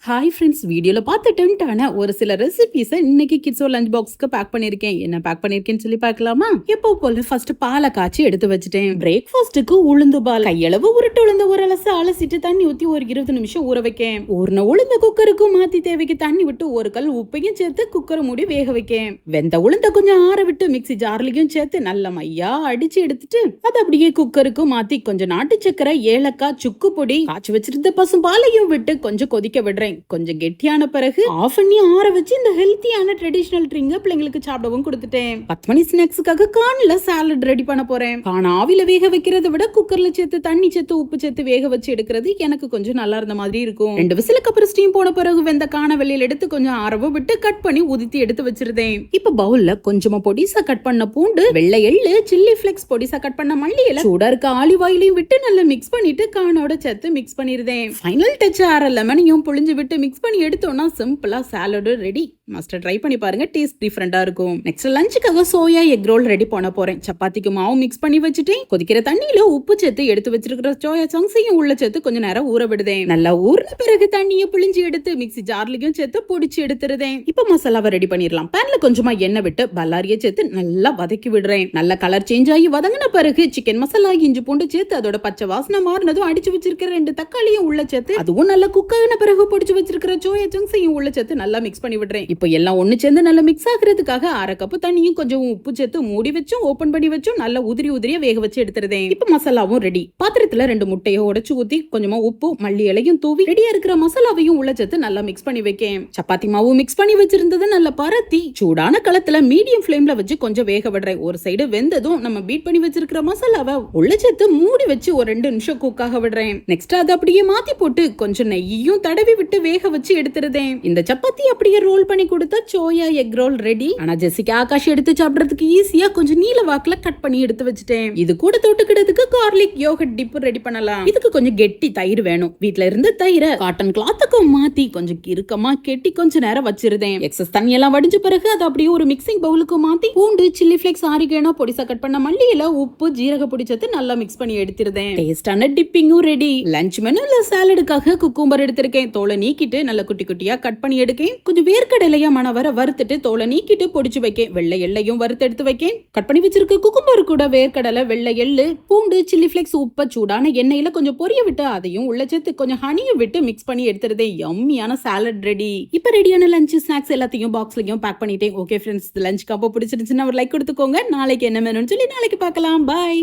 Hi friends, வீடியோல பார்த்துட்டுன்ட்டான ஒரு சில ரெசிபிஸை இன்னைக்கு கிட்ஸோ லஞ்ச் பாக்ஸ்க்கு பேக் பண்ணிருக்கேன். என்ன பேக் பண்ணிருக்கேன்னு சொல்லி பார்க்கலாமா? எப்போ போல ஃபர்ஸ்ட் பாலை காய்ச்சி எடுத்து வச்சுட்டேன். பிரேக்ஃபாஸ்ட்டுக்கு உளுந்து பால் கையளவு உருட்டு உளுந்து ஒரு அலசு அலசிட்டு தண்ணி ஊத்தி ஒரு 20 நிமிஷம் ஊற வைக்கேன். ஊர்ன உளுந்த குக்கருக்கு மாத்தி தேவைக்கு தண்ணி விட்டு ஒரு கல் உப்பையும் சேர்த்து குக்கரை மூடி வேக வைக்கேன். வெந்த உளுந்த கொஞ்சம் ஆற விட்டு மிக்சி ஜார்லயும் சேர்த்து நல்ல மையா அடிச்சு எடுத்துட்டு அதை அப்படியே குக்கருக்கு மாத்தி கொஞ்சம் நாட்டு சக்கரை, ஏலக்காய், சுக்கு பொடி, காய்ச்சி வச்சிருந்த பசும் பாலையும் விட்டு கொஞ்சம் கொதிக்க விடுறேன். கொஞ்சம் கெட்டியான பிறகு ஆஃப் பண்ணி ஆற வச்சு இந்த ஹெல்த்தியான ட்ரெடிஷனல் ட்ரிங்க பிள்ளைங்களுக்கு சாப்பிடவும் கொடுத்துட்டேன். 10 மணி ஸ்நாக்ஸுக்காக கார்ன்ல சாலட் ரெடி பண்ண போறேன். கார்ன் ஆவில வேக வைக்கிறத விட குக்கர்ல சேர்த்து தண்ணி சேர்த்து உப்பு சேர்த்து வேக வச்சு எடுக்கிறது எனக்கு கொஞ்சம் நல்லா இருந்த மாதிரி இருக்கும். 2 விசிலுக்கு அப்புறம் ஸ்டீம் போன பிறகு வெந்த காண வெளியில எடுத்து கொஞ்சம் ஆறவு விட்டு கட் பண்ணி உதித்தி எடுத்து வச்சிருந்தேன். இப்ப பவுல்ல கொஞ்சமா பொடிசா கட் பண்ண பூண்டு, வெள்ளை எள்ளு, சில்லி பிளேக்ஸ், பொடிசா கட் பண்ண மல்லி இலை, சூடா இருக்க ஆலிவ் ஆயிலையும் விட்டு நல்லா மிக்ஸ் பண்ணிட்டு கார்னோட சேர்த்து மிக்ஸ் பண்ணிருந்தேன். ஃபைனல் டச் ஆற லெமனையும் புளிஞ்சு விட்டு மிக்ஸ் பண்ணி எடுத்தோம்னா சிம்பிளா சாலட் ரெடி. மஸ்ட் ட்ரை பண்ணி பாருங்க, டேஸ்ட் டிஃபரெண்டா இருக்கும். நெக்ஸ்ட் லஞ்சுக்காக சோயா எக் ரோல் ரெடி பண்ண போறேன். சப்பாத்திக்கு மாவு மிக்ஸ் பண்ணி வச்சுட்டேன். கொதிக்கிற தண்ணியில உப்பு சேர்த்து எடுத்து வச்சிருக்கிற சோயா சங்ஸையும் உள்ள சேர்த்து கொஞ்சம் நேரம் ஊற விடுதேன். நல்லா ஊறின பிறகு தண்ணியை பிழிஞ்சு எடுத்து மிக்சி ஜார்லயும் சேர்த்து பொடிச்சு எடுத்துருதேன். இப்ப மசாலாவை ரெடி பண்ணிடலாம். பேன்ல கொஞ்சமா எண்ணெய் விட்டு பல்லாரியை சேர்த்து நல்லா வதக்கி விடுறேன். நல்ல கலர் சேஞ்ச் ஆகி வதங்கின பிறகு சிக்கன் மசாலா, இஞ்சி பூண்டு சேர்த்து அதோட பச்சை வாசனை மாறினதும் அடிச்சு வச்சிருக்கிற 2 தக்காளியும் உள்ள சேர்த்து அதுவும் நல்லா குக் ஆகின பிறகு பொடிச்சு வச்சிருக்கிற சோயா சங்ஸையும் உள்ள சேர்த்து நல்லா மிக்ஸ் பண்ணி விடுறேன். இப்போ எல்லாம் ஒண்ணு சேர்ந்து நல்லா மிக்ஸ் ஆகிறதுக்காக 1/2 கப் தண்ணியும் கொஞ்சம் உப்பு சேர்த்து மூடி வச்சும் ஓபன் பண்ணி வச்சும் நல்லா உதிரியா வேக வச்சு எடுத்துறதேன். இப்ப மசாலாவும் ரெடி. பாத்திரத்துல 2 முட்டையை உடைச்சு ஊத்தி கொஞ்சமா உப்பு, மல்லி இலையும் தூவி ரெடியா இருக்கிற மசாலாவையும் உள்ள சேர்த்து நல்லா மிக்ஸ் பண்ணி வைக்கேன். சப்பாத்தி மாவு மிக்ஸ் பண்ணி வச்சிருந்தது நல்லா பரத்தி சூடான களத்துல மீடியம் ஃபிளேம்ல வச்சு கொஞ்சம் வேக விடுறேன். ஒரு சைடு வெந்ததும் நம்ம பீட் பண்ணி வச்சிருக்கிற மசாலாவை உள்ள சேர்த்து மூடி வச்சு ஒரு 2 நிமிஷம் குக் ஆக விடுறேன். நெக்ஸ்ட் அதை அப்படியே மாத்தி போட்டு கொஞ்சம் நெய்யும் தடவி விட்டு வேக வச்சு எடுத்துறதேன். இந்த சப்பாத்தி அப்படியே ரோல் பண்ணி கொடுத்தா சோயா எக் ரோல் ரெடி. ஆனா ஜெசிகா, ஆகாஷ் எடுத்து சாப்பிடுறதுக்கு ஈஸியா கொஞ்சம் நீல வாக்குல கட் பண்ணி எடுத்து வச்சுட்டேன். இது கூட தொட்டுக்கிறதுக்கு கார்லிக் யோகர்ட் டிப் ரெடி பண்ணலாம். இதுக்கு கொஞ்சம் கெட்டி தயிர் வேணும். வீட்ல இருந்து தயிரை காட்டன் கிளாத்துக்கு மாத்தி கொஞ்சம் இறுக்கமா கெட்டி கொஞ்ச நேரம் வச்சிருந்தேன். எக்ஸஸ் தண்ணி எல்லாம் வடிஞ்ச பிறகு அதை அப்படியே ஒரு மிக்சிங் பவுலுக்கு மாத்தி பூண்டு, சில்லி பிளேக்ஸ், ஆரிகேனோ, பொடிசா கட் பண்ண மல்லி இலை, உப்பு, ஜீரக பொடி சேர்த்து நல்லா மிக்ஸ் பண்ணி எடுத்துருந்தேன். டேஸ்டான டிப்பிங்கும் ரெடி. லஞ்ச் மெனுல சாலடுக்காக குக்கும்பர் எடுத்திருக்கேன். தோலை நீக்கிட்டு நல்ல குட்டி குட்டியா கட் பண்ணி எடுக்கேன். கொஞ்சம் வேர்க்கடலையா மண வர வறுத்துட்டு தோலை நீக்கிட்டு பொடிச்சு வைக்கேன். வெள்ளை எள்ளையும் வறுத்து எடுத்து வைக்கேன். கட் பண்ணி வச்சிருக்க குக்கும்பர் கூட வேர்க்கடலை, வெள்ளை எள்ளு, பூண்டு, சில்லி பிளேக்ஸ், உப்பு சூடான எண்ணெயில கொஞ்சம் பொரிய விட்டு அதையும் உள்ள சேர்த்து கொஞ்சம் ஹனியும் விட்டு மிக்ஸ் பண்ணி எடுத்துறதே யம்மியான சாலட் ரெடி. இப்ப ரெடியான லஞ்ச் ஸ்நாக்ஸ் எல்லாத்தையும் பாக்ஸ்லயும் பேக் பண்ணிட்டேன். ஓகே ஃப்ரெண்ட்ஸ், லஞ்ச் காப்போ பிடிச்சிருந்துச்சுன்னா ஒரு லைக் கொடுத்துக்கோங்க. நாளைக்கு என்ன வேணும்னு சொல்லி நாளைக்கு பார்க்கலாம். பாய்.